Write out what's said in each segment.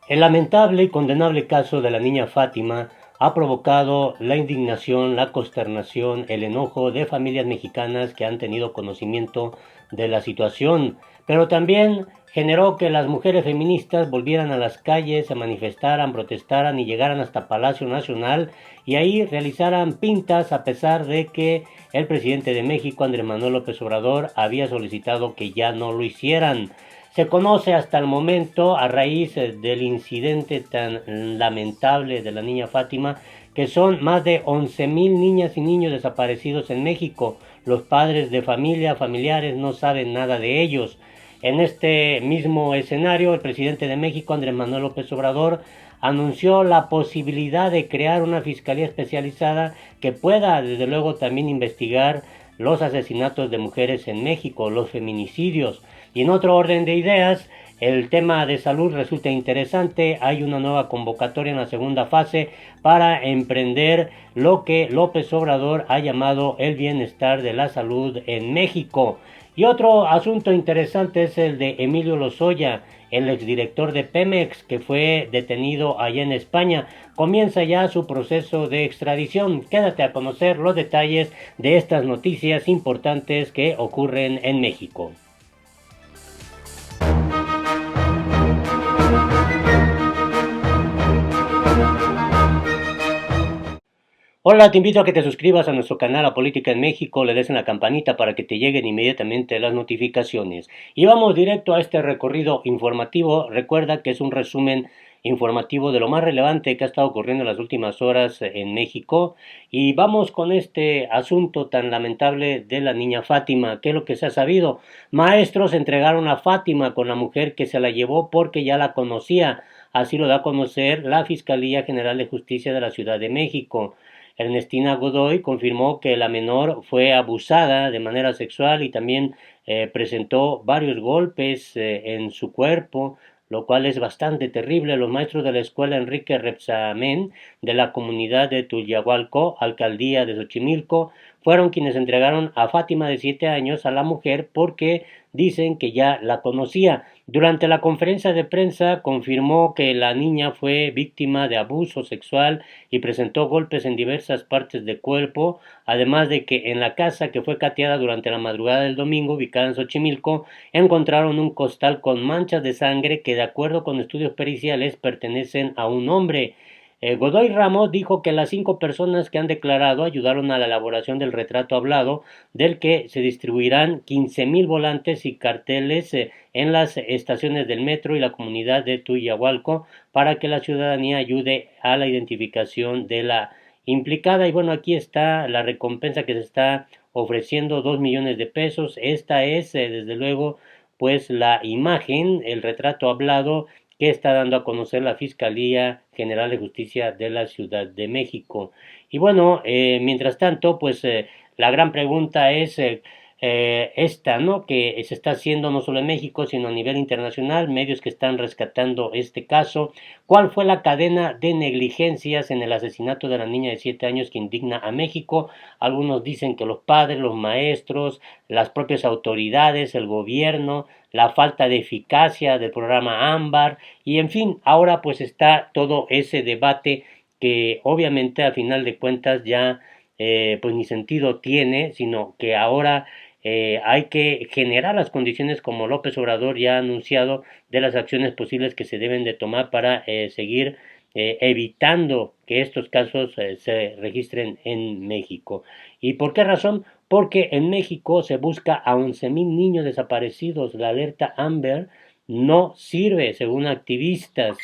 El lamentable y condenable caso de la niña Fátima ha provocado la indignación, la consternación, el enojo de familias mexicanas que han tenido conocimiento de la situación, pero también generó que las mujeres feministas volvieran a las calles, se manifestaran, protestaran y llegaran hasta Palacio Nacional y ahí realizaran pintas a pesar de que el presidente de México, Andrés Manuel López Obrador, había solicitado que ya no lo hicieran. Se conoce hasta el momento, a raíz del incidente tan lamentable de la niña Fátima, que son más de 11,000 niñas y niños desaparecidos en México. Los padres de familia, familiares, no saben nada de ellos. En este mismo escenario, el presidente de México, Andrés Manuel López Obrador, anunció la posibilidad de crear una fiscalía especializada que pueda, desde luego, también investigar los asesinatos de mujeres en México, los feminicidios. Y en otro orden de ideas, el tema de salud resulta interesante. Hay una nueva convocatoria en la segunda fase para emprender lo que López Obrador ha llamado el bienestar de la salud en México. Y otro asunto interesante es el de Emilio Lozoya, el exdirector de Pemex, que fue detenido allá en España. Comienza ya su proceso de extradición. Quédate a conocer los detalles de estas noticias importantes que ocurren en México. Hola, te invito a que te suscribas a nuestro canal A Política en México, le des en la campanita para que te lleguen inmediatamente las notificaciones. Y vamos directo a este recorrido informativo. Recuerda que es un resumen informativo de lo más relevante que ha estado ocurriendo en las últimas horas en México. Y vamos con este asunto tan lamentable de la niña Fátima. ¿Qué es lo que se ha sabido? Maestros entregaron a Fátima con la mujer que se la llevó porque ya la conocía. Así lo da a conocer la Fiscalía General de Justicia de la Ciudad de México. Ernestina Godoy confirmó que la menor fue abusada de manera sexual y también presentó varios golpes en su cuerpo, lo cual es bastante terrible. Los maestros de la escuela Enrique Repsamen de la comunidad de Tuyahualco, alcaldía de Xochimilco, fueron quienes entregaron a Fátima de 7 años a la mujer porque dicen que ya la conocía. Durante la conferencia de prensa confirmó que la niña fue víctima de abuso sexual y presentó golpes en diversas partes del cuerpo, además de que en la casa que fue cateada durante la madrugada del domingo, ubicada en Xochimilco, encontraron un costal con manchas de sangre que, de acuerdo con estudios periciales, pertenecen a un hombre. Godoy Ramos dijo que las 5 personas que han declarado ayudaron a la elaboración del retrato hablado, del que se distribuirán 15,000 volantes y carteles en las estaciones del metro y la comunidad de Tuyahualco para que la ciudadanía ayude a la identificación de la implicada. Y bueno, aquí está la recompensa que se está ofreciendo, 2 millones de pesos. Esta es, desde luego, pues la imagen, el retrato hablado que está dando a conocer la Fiscalía General de Justicia de la Ciudad de México. Y bueno, mientras tanto, pues la gran pregunta es esta, ¿no? Que se está haciendo no solo en México, sino a nivel internacional, medios que están rescatando este caso. ¿Cuál fue la cadena de negligencias en el asesinato de la niña de 7 años que indigna a México? Algunos dicen que los padres, los maestros, las propias autoridades, el gobierno, la falta de eficacia del programa Ámbar y en fin, ahora pues está todo ese debate que obviamente a final de cuentas ya pues ni sentido tiene, sino que ahora hay que generar las condiciones como López Obrador ya ha anunciado de las acciones posibles que se deben de tomar para seguir evitando que estos casos se registren en México. ¿Y por qué razón? Porque en México se busca a 11,000 niños desaparecidos. La alerta Amber no sirve, según activistas.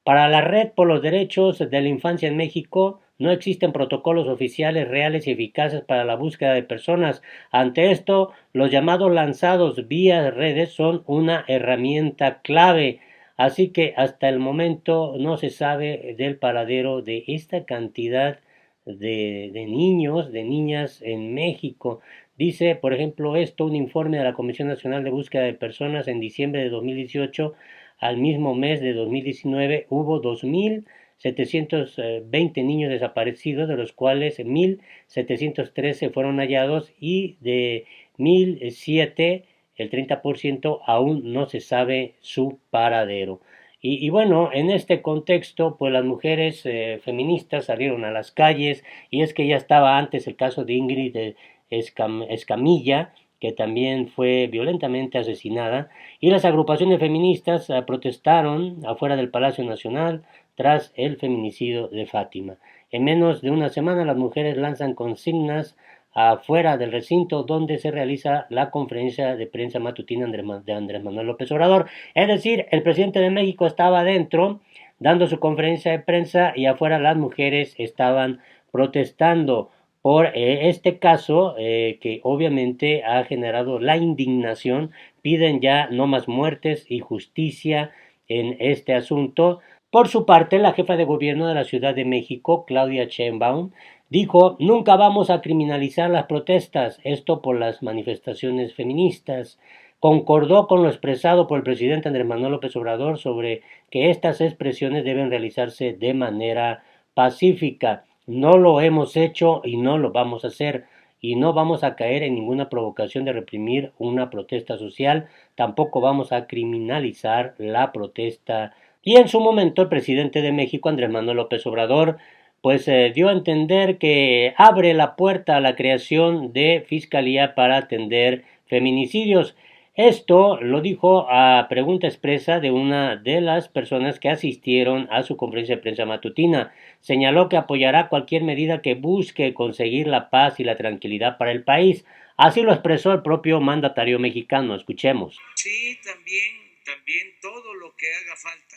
Para la Red por los Derechos de la Infancia en México, no existen protocolos oficiales reales y eficaces para la búsqueda de personas. Ante esto, los llamados lanzados vía redes son una herramienta clave. Así que hasta el momento no se sabe del paradero de esta cantidad de niños, de niñas en México. Dice, por ejemplo, esto un informe de la Comisión Nacional de Búsqueda de Personas en diciembre de 2018. Al mismo mes de 2019 hubo 2,720 niños desaparecidos, de los cuales 1,713 fueron hallados y de 1,007, el 30%, aún no se sabe su paradero. Y bueno, en este contexto, pues las mujeres feministas salieron a las calles y es que ya estaba antes el caso de Ingrid Escamilla, que también fue violentamente asesinada, y las agrupaciones feministas protestaron afuera del Palacio Nacional tras el feminicidio de Fátima. En menos de una semana las mujeres lanzan consignas afuera del recinto donde se realiza la conferencia de prensa matutina de Andrés Manuel López Obrador. Es decir, el presidente de México estaba adentro dando su conferencia de prensa y afuera las mujeres estaban protestando por este caso que obviamente ha generado la indignación. Piden ya no más muertes y justicia en este asunto. Por su parte, la jefa de gobierno de la Ciudad de México, Claudia Sheinbaum, dijo, nunca vamos a criminalizar las protestas, esto por las manifestaciones feministas. Concordó con lo expresado por el presidente Andrés Manuel López Obrador sobre que estas expresiones deben realizarse de manera pacífica. No lo hemos hecho y no lo vamos a hacer y no vamos a caer en ninguna provocación de reprimir una protesta social, tampoco vamos a criminalizar la protesta. Y en su momento el presidente de México, Andrés Manuel López Obrador, pues dio a entender que abre la puerta a la creación de fiscalía para atender feminicidios. Esto lo dijo a pregunta expresa de una de las personas que asistieron a su conferencia de prensa matutina. Señaló que apoyará cualquier medida que busque conseguir la paz y la tranquilidad para el país. Así lo expresó el propio mandatario mexicano. Escuchemos. Sí, también todo lo que haga falta.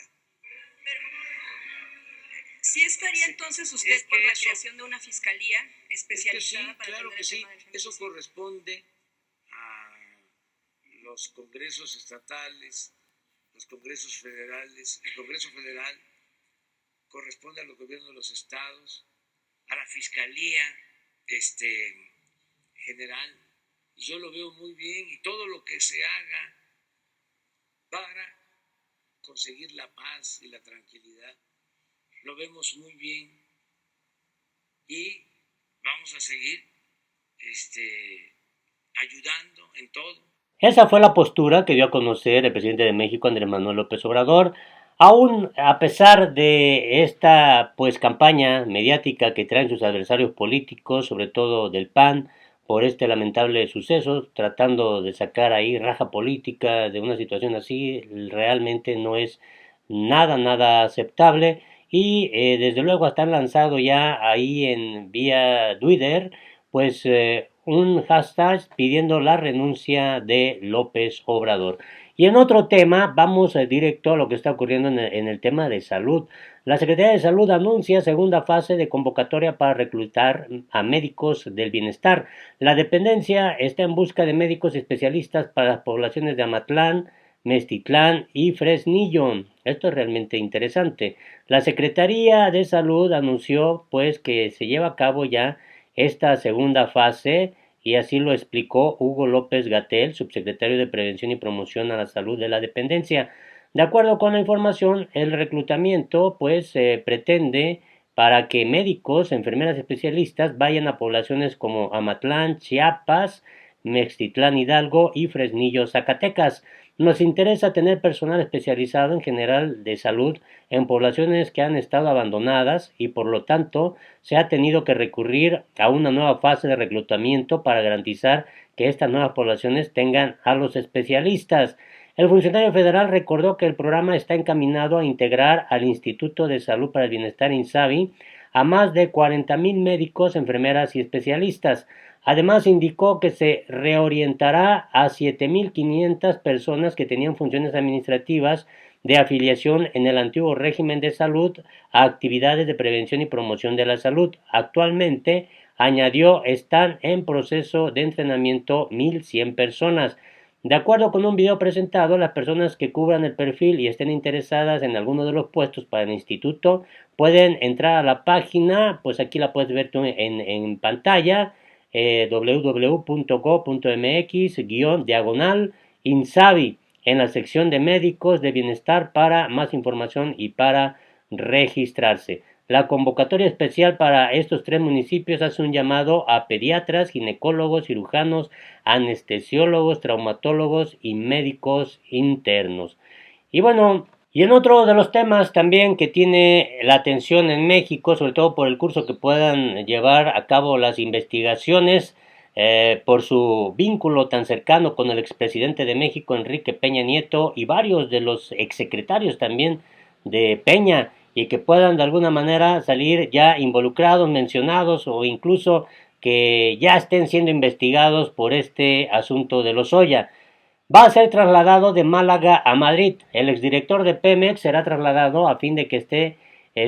¿Sí estaría entonces usted por la creación de una fiscalía especializada para claro atender que el sí, tema del feminicidio? eso corresponde a los congresos estatales, los congresos federales, el Congreso Federal corresponde a los gobiernos de los estados, a la Fiscalía General, y yo lo veo muy bien, y todo lo que se haga para conseguir la paz y la tranquilidad, lo vemos muy bien, y vamos a seguir ayudando en todo. Esa fue la postura que dio a conocer el presidente de México, Andrés Manuel López Obrador. Aún a pesar de esta pues campaña mediática que traen sus adversarios políticos, sobre todo del PAN, por este lamentable suceso, tratando de sacar ahí raja política de una situación así, realmente no es nada aceptable. Y desde luego hasta han lanzado ya ahí en vía Twitter pues un hashtag pidiendo la renuncia de López Obrador. Y en otro tema, vamos directo a lo que está ocurriendo en el tema de salud. La Secretaría de Salud anuncia segunda fase de convocatoria para reclutar a médicos del bienestar. La dependencia está en busca de médicos especialistas para las poblaciones de Amatlán, Meztitlán y Fresnillo. Esto es realmente interesante. La Secretaría de Salud anunció pues que se lleva a cabo ya esta segunda fase y así lo explicó Hugo López-Gatell, subsecretario de Prevención y Promoción a la Salud de la Dependencia. De acuerdo con la información, el reclutamiento pues pretende para que médicos, enfermeras especialistas vayan a poblaciones como Amatlán, Chiapas, Mextitlán Hidalgo y Fresnillo, Zacatecas. Nos interesa tener personal especializado en general de salud en poblaciones que han estado abandonadas y por lo tanto se ha tenido que recurrir a una nueva fase de reclutamiento para garantizar que estas nuevas poblaciones tengan a los especialistas. El funcionario federal recordó que el programa está encaminado a integrar al Instituto de Salud para el Bienestar INSABI a más de 40,000 médicos, enfermeras y especialistas. Además indicó que se reorientará a 7,500 personas que tenían funciones administrativas de afiliación en el antiguo régimen de salud a actividades de prevención y promoción de la salud. Actualmente, añadió, están en proceso de entrenamiento 1,100 personas. De acuerdo con un video presentado, las personas que cubran el perfil y estén interesadas en alguno de los puestos para el instituto pueden entrar a la página, pues aquí la puedes ver tú en pantalla, www.go.mx INSABI en la sección de médicos de bienestar para más información y para registrarse. La convocatoria especial para estos 3 municipios hace un llamado a pediatras, ginecólogos, cirujanos, anestesiólogos, traumatólogos y médicos internos. Y bueno, Y en otro de los temas también que tiene la atención en México, sobre todo por el curso que puedan llevar a cabo las investigaciones, por su vínculo tan cercano con el expresidente de México, Enrique Peña Nieto, y varios de los exsecretarios también de Peña, y que puedan de alguna manera salir ya involucrados, mencionados, o incluso que ya estén siendo investigados por este asunto de Lozoya. Va a ser trasladado de Málaga a Madrid. El exdirector de Pemex será trasladado a fin de que esté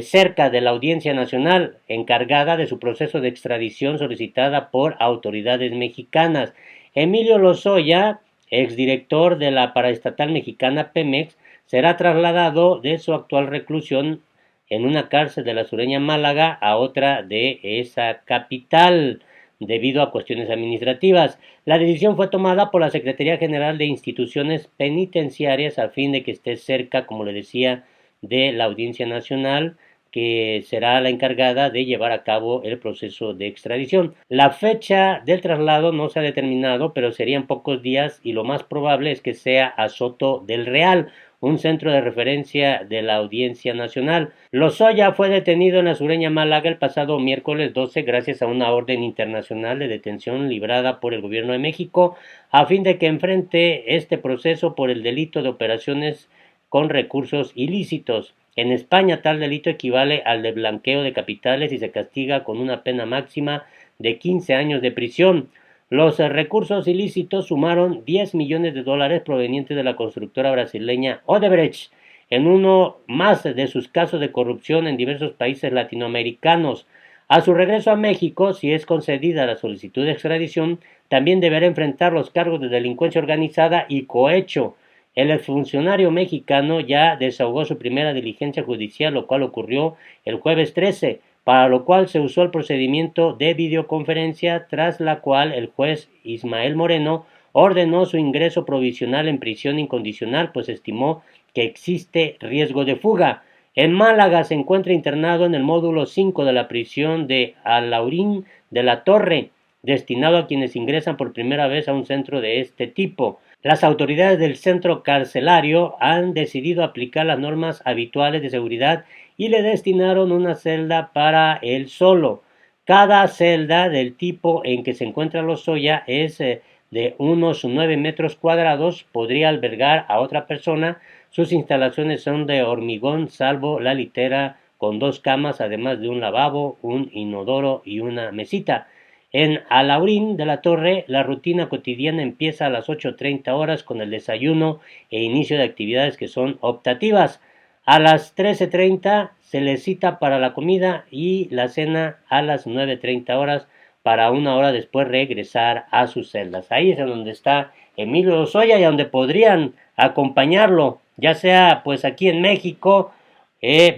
cerca de la Audiencia Nacional, encargada de su proceso de extradición solicitada por autoridades mexicanas. Emilio Lozoya, exdirector de la paraestatal mexicana Pemex, será trasladado de su actual reclusión en una cárcel de la sureña Málaga a otra de esa capital, debido a cuestiones administrativas. La decisión fue tomada por la Secretaría General de Instituciones Penitenciarias a fin de que esté cerca, como le decía, de la Audiencia Nacional, que será la encargada de llevar a cabo el proceso de extradición. La fecha del traslado no se ha determinado, pero serían pocos días y lo más probable es que sea a Soto del Real, un centro de referencia de la Audiencia Nacional. Lozoya fue detenido en la sureña Málaga el pasado miércoles 12 gracias a una orden internacional de detención librada por el gobierno de México a fin de que enfrente este proceso por el delito de operaciones con recursos ilícitos. En España tal delito equivale al de blanqueo de capitales y se castiga con una pena máxima de 15 años de prisión. Los recursos ilícitos sumaron 10 millones de dólares provenientes de la constructora brasileña Odebrecht, en uno más de sus casos de corrupción en diversos países latinoamericanos. A su regreso a México, si es concedida la solicitud de extradición, también deberá enfrentar los cargos de delincuencia organizada y cohecho. El exfuncionario mexicano ya desahogó su primera diligencia judicial, lo cual ocurrió el jueves 13, para lo cual se usó el procedimiento de videoconferencia, tras la cual el juez Ismael Moreno ordenó su ingreso provisional en prisión incondicional, pues estimó que existe riesgo de fuga. En Málaga se encuentra internado en el módulo 5 de la prisión de Alhaurín de la Torre, destinado a quienes ingresan por primera vez a un centro de este tipo. Las autoridades del centro carcelario han decidido aplicar las normas habituales de seguridad y le destinaron una celda para él solo. Cada celda del tipo en que se encuentra Lozoya es de unos 9 metros cuadrados, podría albergar a otra persona. Sus instalaciones son de hormigón, salvo la litera, con 2 camas, además de un lavabo, un inodoro y una mesita. En Alhaurín de la Torre, la rutina cotidiana empieza a las 8:30 horas con el desayuno e inicio de actividades que son optativas. A las 13:30 se les cita para la comida y la cena a las 9:30 horas para una hora después regresar a sus celdas. Ahí es donde está Emilio Lozoya y donde podrían acompañarlo, ya sea pues aquí en México,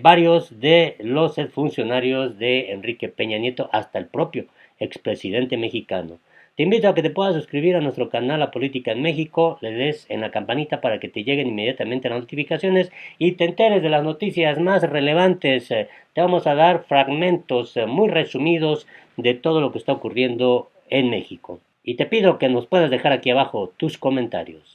varios de los funcionarios de Enrique Peña Nieto, hasta el propio expresidente mexicano. Te invito a que te puedas suscribir a nuestro canal La Política en México, le des en la campanita para que te lleguen inmediatamente las notificaciones y te enteres de las noticias más relevantes. Te vamos a dar fragmentos muy resumidos de todo lo que está ocurriendo en México. Y te pido que nos puedas dejar aquí abajo tus comentarios.